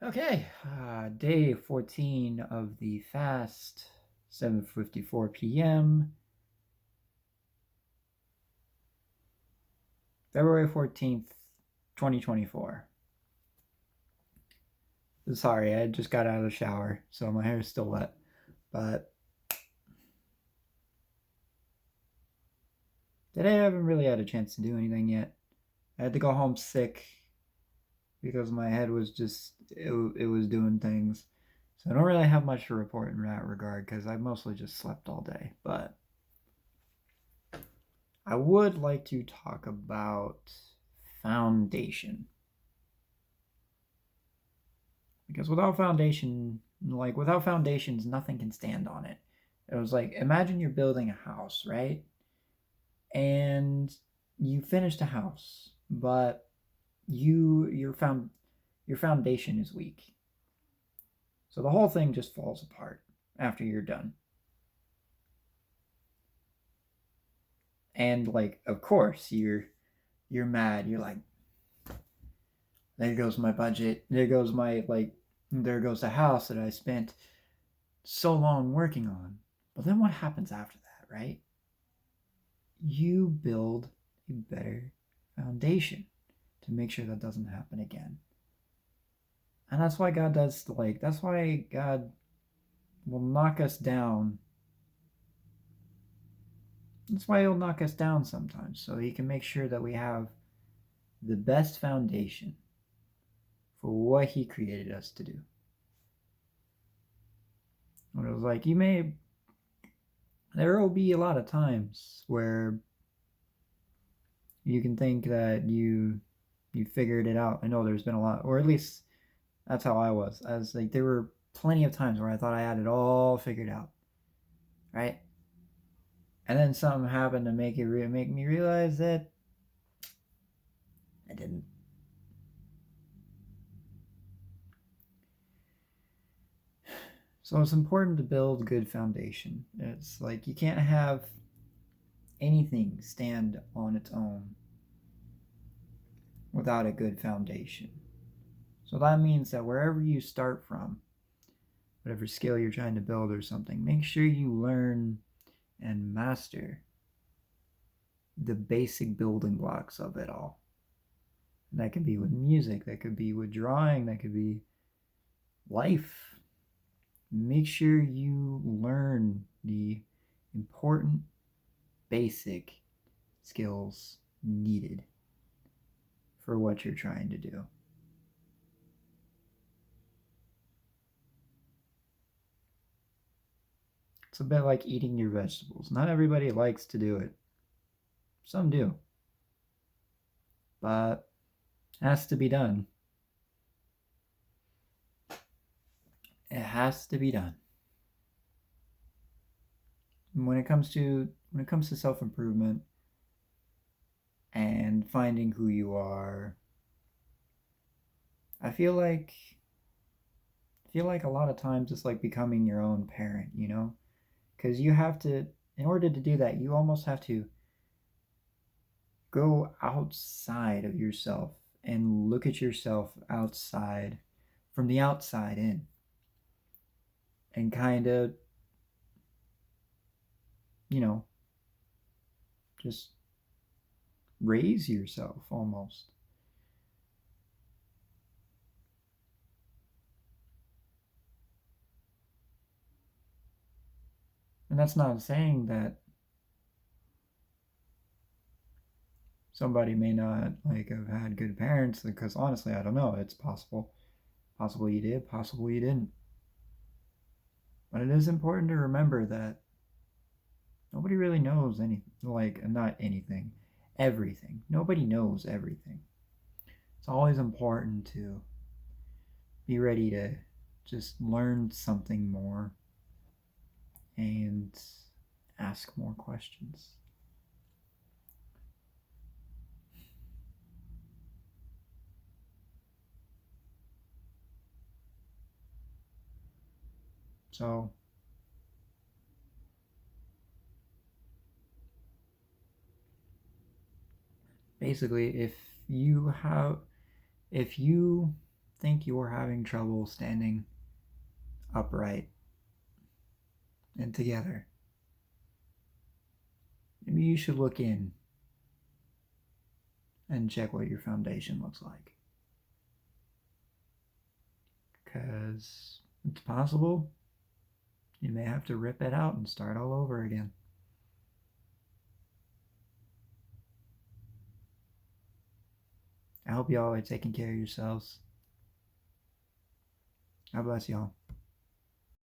Okay, day 14 of the fast, 7:54 p.m., February 14th, 2024. Sorry, I just got out of the shower, so my hair is still wet. But today I haven't really had a chance to do anything yet. I had to go home sick because my head was it was doing things. So I don't really have much to report in that regard because I mostly just slept all day. But I would like to talk about foundation. Because without foundations, nothing can stand on it. It was like, imagine you're building a house, right? And you finished a house, but your foundation is weak. So the whole thing just falls apart after you're done. And like, of course, you're mad. You're like, there goes my budget. There goes the house that I spent so long working on. But then what happens after that, right? You build a better foundation to make sure that doesn't happen again. And that's why God will knock us down. That's why he'll knock us down sometimes, so he can make sure that we have the best foundation for what he created us to do. And it was like, there will be a lot of times where you can think that you figured it out. I know there's been a lot, or at least that's how I was. I was like, there were plenty of times where I thought I had it all figured out, right? And then something happened to make me realize that I didn't. So it's important to build good foundation. It's like you can't have anything stand on its own without a good foundation. So that means that wherever you start from, whatever skill you're trying to build or something, make sure you learn and master the basic building blocks of it all. And that could be with music, that could be with drawing, that could be life. Make sure you learn the important basic skills needed for what you're trying to do. It's a bit like eating your vegetables. Not everybody likes to do it. Some do. But it has to be done. It has to be done. And when it comes to self-improvement and finding who you are, I feel like a lot of times it's like becoming your own parent, you know? Because you have to, in order to do that, you almost have to go outside of yourself and look at yourself outside, from the outside in, and kind of, you know, just raise yourself almost. And that's not saying that somebody may not like have had good parents, because honestly, I don't know. It's possible. Possible you did, possible you didn't. But it is important to remember that nobody really knows anything, like, not anything, everything. Nobody knows everything. It's always important to be ready to just learn something more and ask more questions. So basically, if you think you're having trouble standing upright and together, maybe you should look in and check what your foundation looks like. Because it's possible you may have to rip it out and start all over again. I hope y'all are taking care of yourselves. God bless y'all.